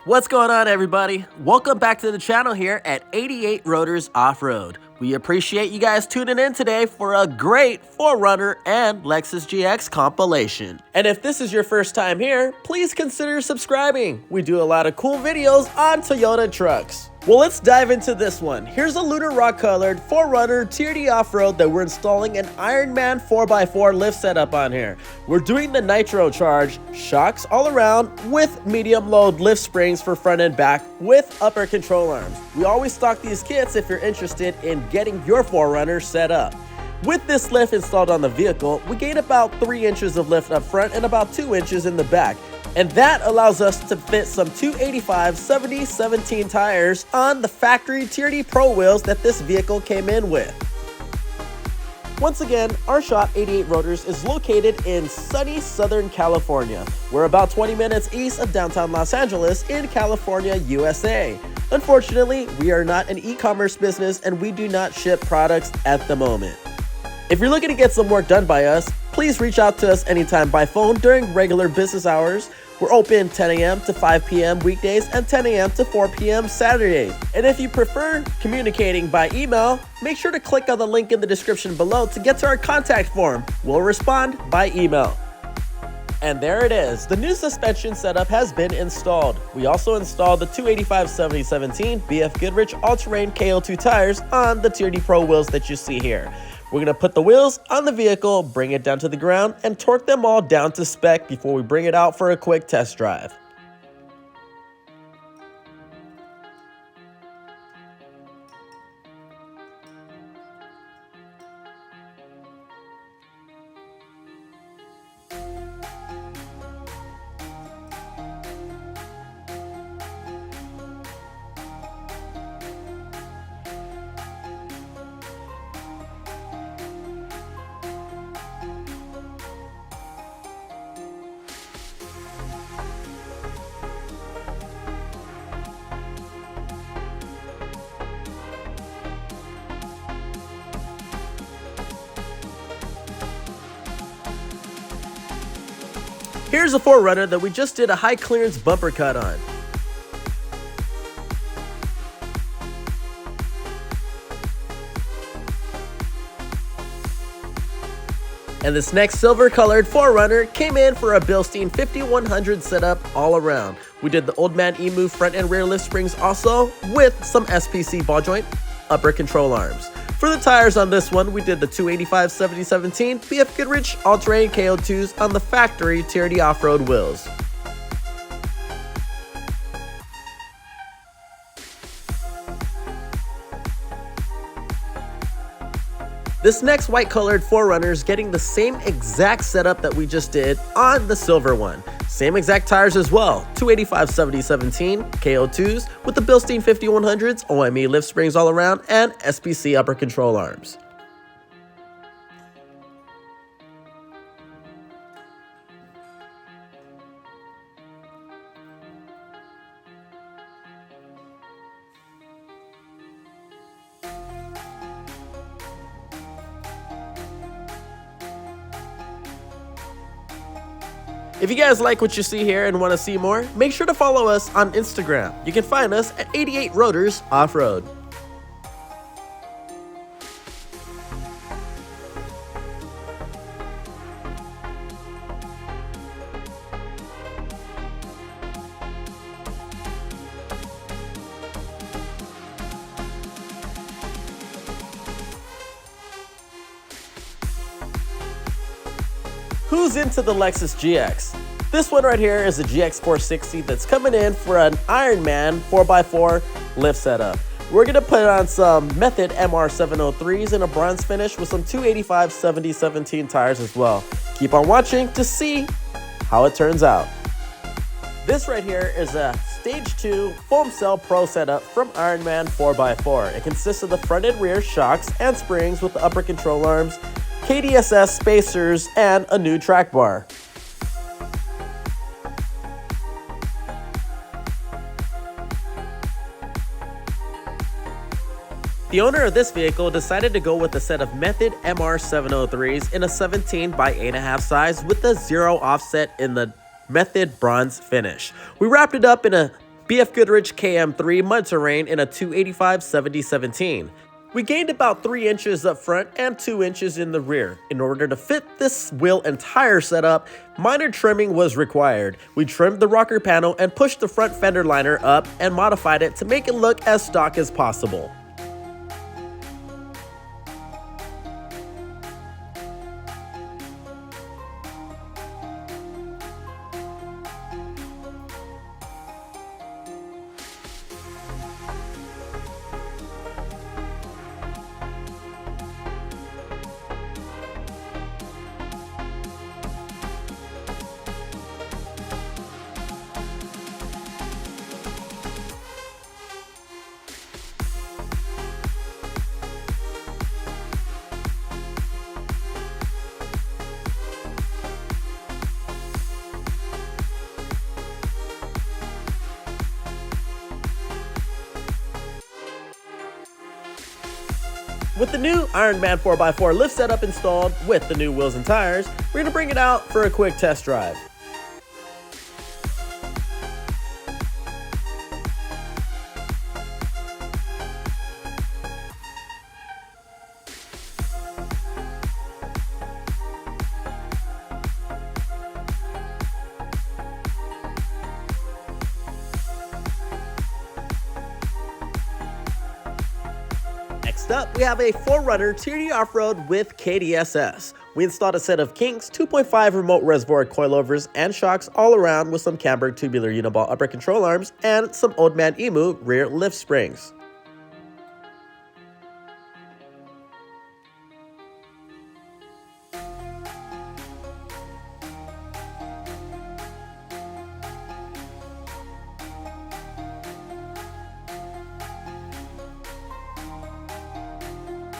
What's going on, everybody? Welcome back to the channel here at 88 Rotors Off-Road. We appreciate you guys tuning in today for a great 4Runner and Lexus GX compilation. And if this is your first time here, please consider subscribing. We do a lot of cool videos on Toyota trucks. Well, let's dive into this one. Here's a lunar rock colored 4Runner Trd Offroad that we're installing an Ironman 4x4 lift setup on here. We're doing the nitro charge, shocks all around with medium load lift springs for front and back with upper control arms. We always stock these kits if you're interested in getting your 4Runner set up. With this lift installed on the vehicle, we gain about 3 inches of lift up front and about 2 inches in the back. And that allows us to fit some 285/70/17 tires on the factory TRD Pro wheels that this vehicle came in with. Once again, our shop 88 Rotors is located in sunny Southern California. We're about 20 minutes east of downtown Los Angeles in California, USA. Unfortunately, we are not an e-commerce business and we do not ship products at the moment. If you're looking to get some work done by us, please reach out to us anytime by phone during regular business hours. We're open 10 a.m. to 5 p.m. weekdays and 10 a.m. to 4 p.m. Saturdays. And if you prefer communicating by email, make sure to click on the link in the description below to get to our contact form. We'll respond by email. And there it is. The new suspension setup has been installed. We also installed the 285/70/17 BFGoodrich all-terrain KO2 tires on the TRD Pro wheels that you see here. We're going to put the wheels on the vehicle, bring it down to the ground, and torque them all down to spec before we bring it out for a quick test drive. Here's a 4Runner that we just did a high clearance bumper cut on. And this next silver colored 4Runner came in for a BILSTEIN 5100 setup all around. We did the old Man Emu front and rear lift springs also with some SPC ball joint upper control arms. For the tires on this one, we did the 285/70/17 BFGoodrich all-terrain KO2s on the factory TRD Offroad wheels. This next white colored 4Runner is getting the same exact setup that we just did on the silver one. Same exact tires as well, 285/70/17 KO2s with the BILSTEIN 5100s, OME lift springs all around, and SPC upper control arms. If you guys like what you see here and want to see more, make sure to follow us on Instagram. You can find us at 88 Rotors Off-Road. Who's into the Lexus GX? This one right here is a GX460 that's coming in for an Ironman 4x4 lift setup. We're going to put on some Method MR703s in a bronze finish with some 285/70/17 tires as well. Keep on watching to see how it turns out. This right here is a Stage 2 Foam Cell Pro setup from Ironman 4x4. It consists of the front and rear shocks and springs with the upper control arms, KDSS spacers, and a new track bar. The owner of this vehicle decided to go with a set of Method MR703s in a 17 by 8.5 size with a 0 offset in the Method bronze finish. We wrapped it up in a BFGoodrich KM3 mud terrain in a 285/70/17. We gained about 3 inches up front and 2 inches in the rear. In order to fit this wheel and tire setup, minor trimming was required. We trimmed the rocker panel and pushed the front fender liner up and modified it to make it look as stock as possible. With the new Ironman 4x4 lift setup installed with the new wheels and tires, we're going to bring it out for a quick test drive. Next up, we have a 4Runner Trd Offroad with KDSS. We installed a set of King's 2.5 Remote Reservoir Coilovers and shocks all around with some cambered tubular uniball upper control arms and some old Man Emu rear lift springs.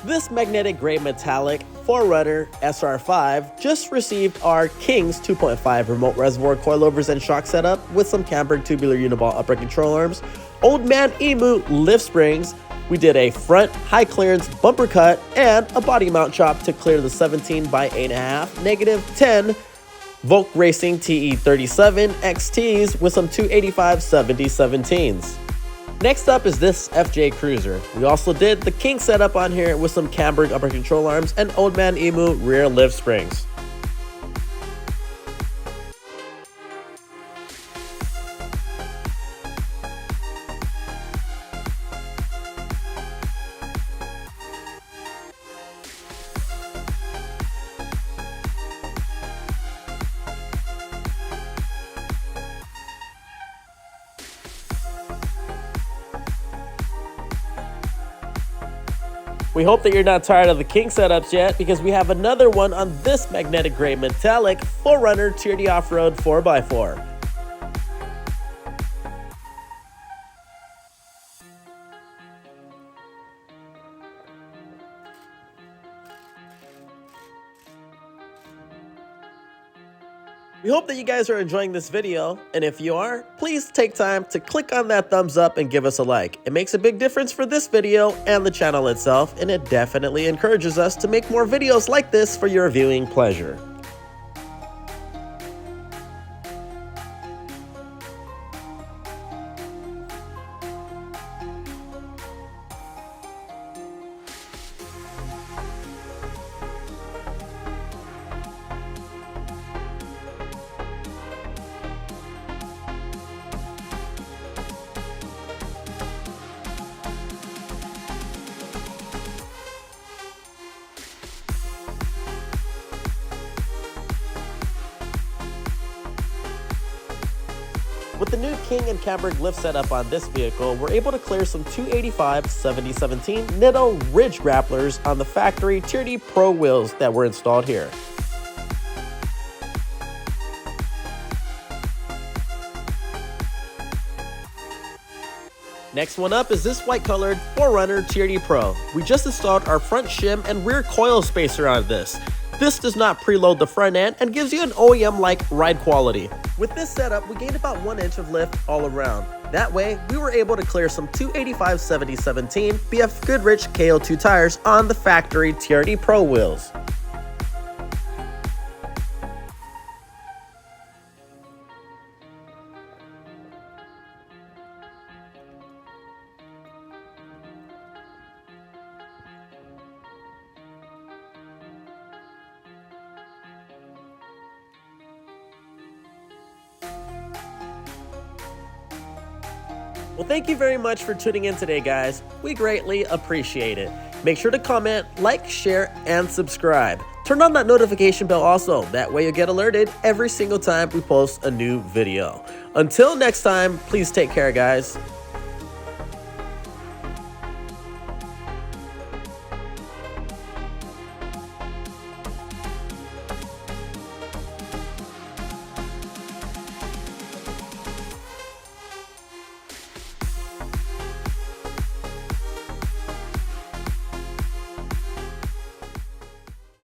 This magnetic gray metallic 4Runner SR5 just received our King's 2.5 Remote Reservoir Coilovers and shock setup with some cambered tubular uniball upper control arms, old Man Emu lift springs. We did a front high clearance bumper cut and a body mount chop to clear the 17 by 8.5 -10 Volk Racing TE37 XTs with some 285/70/17s. Next up is this FJ Cruiser. We also did the King setup on here with some cambered upper control arms and old Man Emu rear lift springs. We hope that you're not tired of the King setups yet, because we have another one on this magnetic gray metallic 4Runner Trd Offroad 4x4. We hope that you guys are enjoying this video, and if you are, please take time to click on that thumbs up and give us a like. It makes a big difference for this video and the channel itself, and it definitely encourages us to make more videos like this for your viewing pleasure. With the new King and cambered lift setup on this vehicle, we're able to clear some 285/70/17 Nitto Ridge Grapplers on the factory TRD Pro wheels that were installed here. Next one up is this white colored 4Runner TRD Pro. We just installed our front shim and rear coil spacer on this. This does not preload the front end and gives you an OEM-like ride quality. With this setup, we gained about 1 inch of lift all around. That way, we were able to clear some 285/70/17 BFGoodrich KO2 tires on the factory TRD Pro wheels. Well, thank you very much for tuning in today, guys. We greatly appreciate it. Make sure to comment, like, share, and subscribe. Turn on that notification bell also. That way you'll get alerted every single time we post a new video. Until next time, please take care, guys.